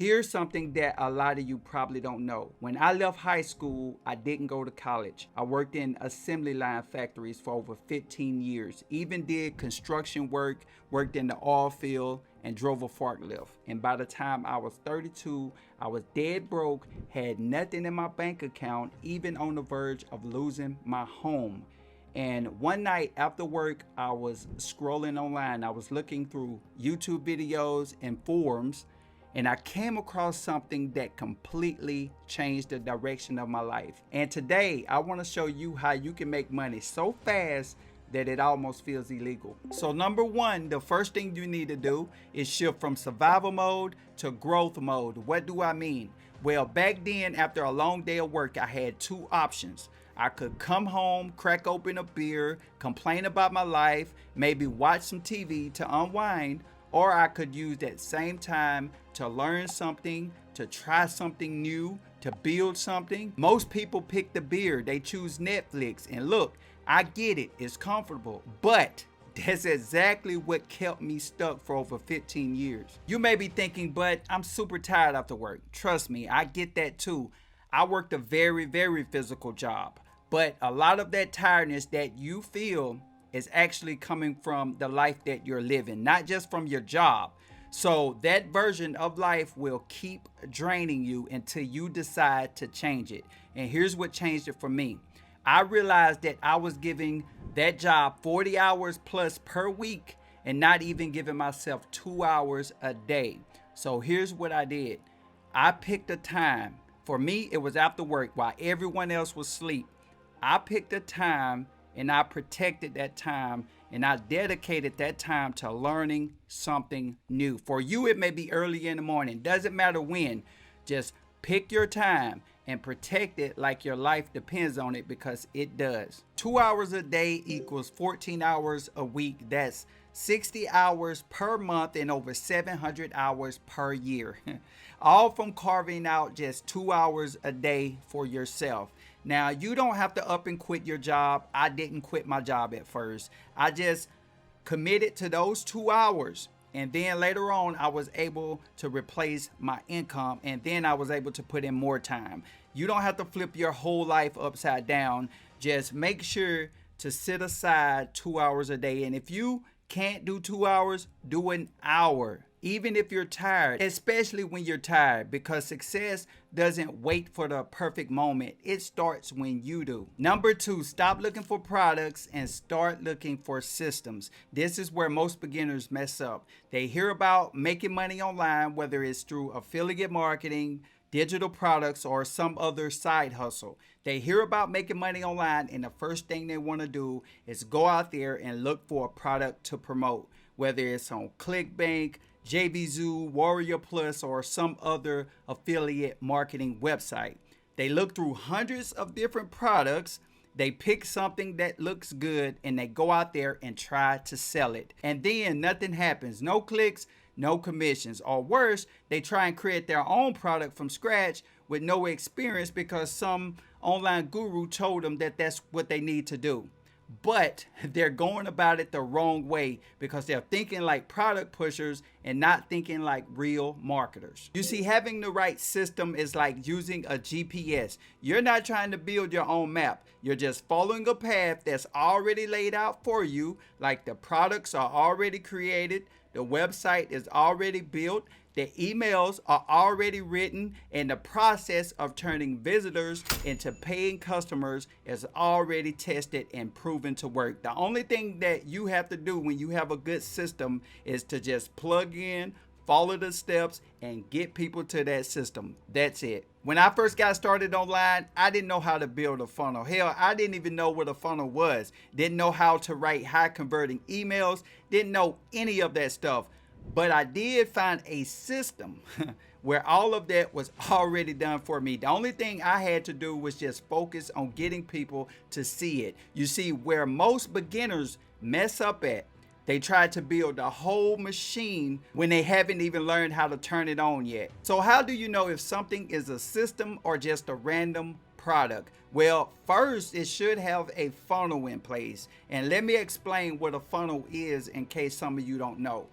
Here's something that a lot of you probably don't know. When I left high school, I didn't go to college. I worked in assembly line factories for over 15 years, even did construction work, worked in the oil field, and drove a forklift. And by the time I was 32, I was dead broke, had nothing in my bank account, even on the verge of losing my home. And one night after work, I was scrolling online. I was looking through YouTube videos and forums, and I came across something that completely changed the direction of my life. And today, I want to show you how you can make money so fast that it almost feels illegal. So number one, the first thing you need to do is shift from survival mode to growth mode. What do I mean? Well, back then, after a long day of work, I had two options. I could come home, crack open a beer, complain about my life, maybe watch some TV to unwind, or I could use that same time to learn something, to try something new, to build something. Most people pick the beer, they choose Netflix, and look, I get it, it's comfortable, but that's exactly what kept me stuck for over 15 years. You may be thinking, but I'm super tired after work. Trust me, I get that too. I worked a very, very physical job, but a lot of that tiredness that you feel is actually coming from the life that you're living, not just from your job. So that version of life will keep draining you until you decide to change it. And here's what changed it for me. I realized that I was giving that job 40 hours plus per week and not even giving myself 2 hours a day. So here's what I did. I picked a time. For me, it was after work while everyone else was asleep. I picked a time and I protected that time and I dedicated that time to learning something new. For you, it may be early in the morning. Doesn't matter when. Just pick your time and protect it like your life depends on it, because it does. 2 hours a day equals 14 hours a week. That's 60 hours per month and over 700 hours per year. All from carving out just 2 hours a day for yourself. Now, you don't have to up and quit your job. I didn't quit my job at first. I just committed to those 2 hours. And then later on, I was able to replace my income. And then I was able to put in more time. You don't have to flip your whole life upside down. Just make sure to set aside 2 hours a day. And if you can't do 2 hours, do an hour. Even if you're tired, especially when you're tired, because success doesn't wait for the perfect moment. It starts when you do. Number two, stop looking for products and start looking for systems. This is where most beginners mess up. They hear about making money online, whether it's through affiliate marketing, digital products, or some other side hustle. They hear about making money online, and the first thing they want to do is go out there and look for a product to promote, whether it's on ClickBank, JVZoo, Warrior Plus, or some other affiliate marketing website. They look through hundreds of different products. They pick something that looks good and they go out there and try to sell it. And then nothing happens. No clicks, no commissions. Or worse, they try and create their own product from scratch with no experience because some online guru told them that that's what they need to do. But they're going about it the wrong way because they're thinking like product pushers and not thinking like real marketers. You see, having the right system is like using a GPS. You're not trying to build your own map. You're just following a path that's already laid out for you, like the products are already created, the website is already built, the emails are already written, and the process of turning visitors into paying customers is already tested and proven to work. The only thing that you have to do when you have a good system is to just plug in, follow the steps, and get people to that system. That's it. When I first got started online, I didn't know how to build a funnel. Hell, I didn't even know what a funnel was. Didn't know how to write high converting emails. Didn't know any of that stuff. But I did find a system where all of that was already done for me. The only thing I had to do was just focus on getting people to see it. You see, where most beginners mess up at, they try to build a whole machine when they haven't even learned how to turn it on yet. So how do you know if something is a system or just a random product? Well, first, it should have a funnel in place. And let me explain what a funnel is in case some of you don't know.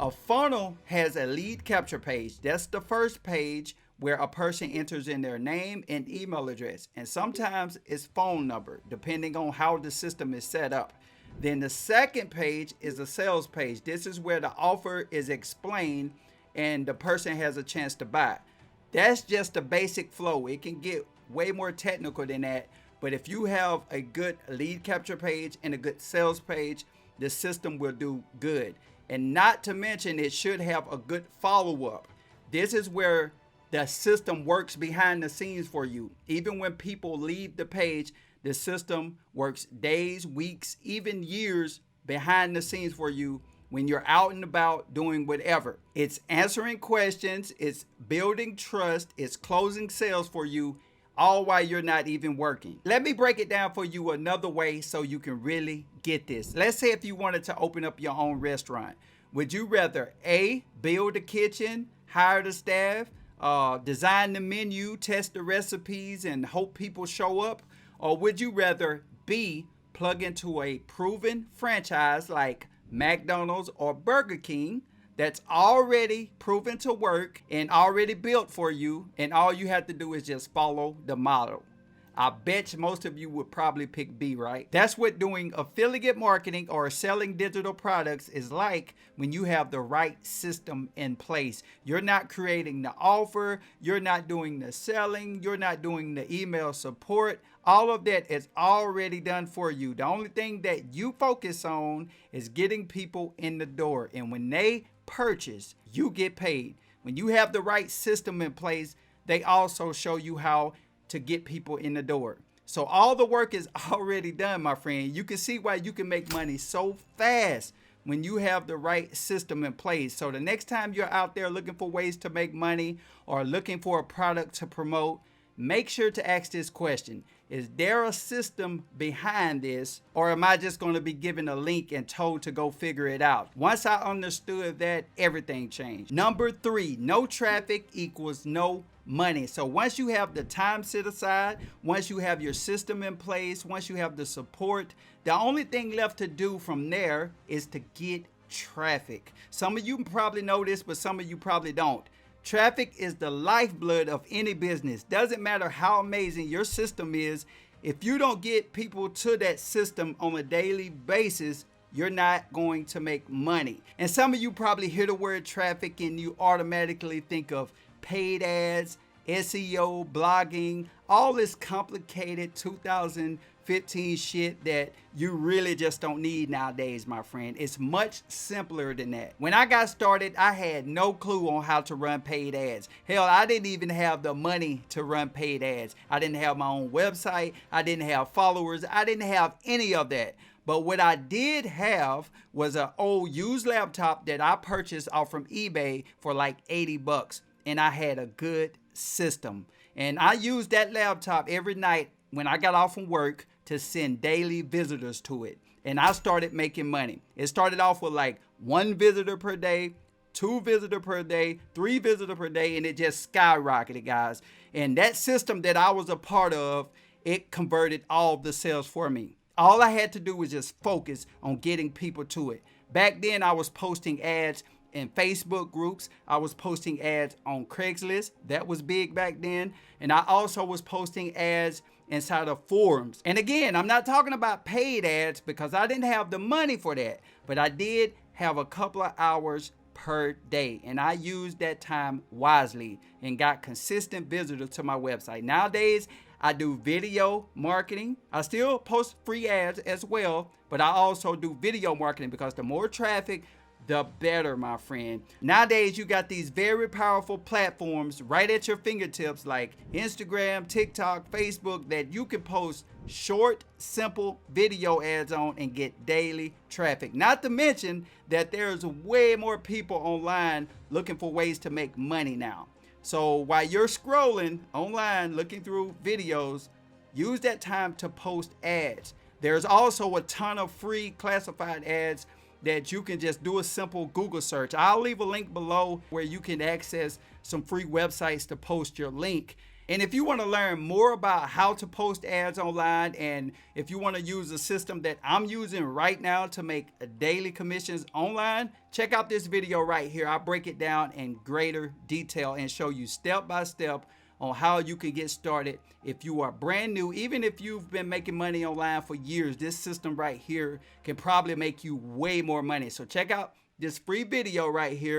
A funnel has a lead capture page. That's the first page where a person enters in their name and email address, and sometimes it's phone number, depending on how the system is set up. Then the second page is a sales page. This is where the offer is explained and the person has a chance to buy. That's just the basic flow. It can get way more technical than that, but if you have a good lead capture page and a good sales page, the system will do good. And not to mention, it should have a good follow-up. This is where the system works behind the scenes for you. Even when people leave the page, the system works days, weeks, even years behind the scenes for you when you're out and about doing whatever. It's answering questions, it's building trust, it's closing sales for you, all while you're not even working. Let me break it down for you another way so you can really get this. Let's say if you wanted to open up your own restaurant. Would you rather A, build a kitchen, hire the staff, design the menu, test the recipes, and hope people show up? Or would you rather B, plug into a proven franchise like McDonald's or Burger King that's already proven to work and already built for you, and all you have to do is just follow the model? I bet most of you would probably pick B, right? That's what doing affiliate marketing or selling digital products is like when you have the right system in place. You're not creating the offer, you're not doing the selling, you're not doing the email support. All of that is already done for you. The only thing that you focus on is getting people in the door. And when they purchase, you get paid. When you have the right system in place, they also show you how to get people in the door. So all the work is already done, my friend. You can see why you can make money so fast when you have the right system in place. So the next time you're out there looking for ways to make money or looking for a product to promote, make sure to ask this question. Is there a system behind this, or am I just going to be given a link and told to go figure it out? Once I understood that, everything changed. Number 3, no traffic equals no money. So once you have the time set aside, once you have your system in place, once you have the support, the only thing left to do from there is to get traffic. Some of you probably know this, but some of you probably don't. Traffic is the lifeblood of any business. Doesn't matter how amazing your system is, if you don't get people to that system on a daily basis, you're not going to make money. And some of you probably hear the word traffic and you automatically think of paid ads, SEO, blogging, all this complicated 2015 shit that you really just don't need nowadays, my friend. It's much simpler than that. When I got started, I had no clue on how to run paid ads. Hell, I didn't even have the money to run paid ads. I didn't have my own website. I didn't have followers. I didn't have any of that. But what I did have was an old used laptop that I purchased off from eBay for like 80 bucks. And I had a good system. And I used that laptop every night when I got off from work to send daily visitors to it. And I started making money. It started off with like 1 visitor per day, 2 visitors per day, 3 visitors per day, and it just skyrocketed, guys. And that system that I was a part of, it converted all the sales for me. All I had to do was just focus on getting people to it. Back then, I was posting ads in Facebook groups. I was posting ads on Craigslist. That was big back then. And I also was posting ads inside of forums. And again, I'm not talking about paid ads because I didn't have the money for that. But I did have a couple of hours per day. And I used that time wisely and got consistent visitors to my website. Nowadays, I do video marketing. I still post free ads as well, but I also do video marketing because the more traffic, the better, my friend. Nowadays, you got these very powerful platforms right at your fingertips like Instagram, TikTok, Facebook that you can post short, simple video ads on and get daily traffic. Not to mention that there's way more people online looking for ways to make money now. So while you're scrolling online, looking through videos, use that time to post ads. There's also a ton of free classified ads that you can just do a simple Google search. I'll leave a link below where you can access some free websites to post your link. And if you want to learn more about how to post ads online, and if you want to use a system that I'm using right now to make daily commissions online, check out this video right here. I break it down in greater detail and show you step by step on how you can get started. If you are brand new, even if you've been making money online for years, this system right here can probably make you way more money. So check out this free video right here.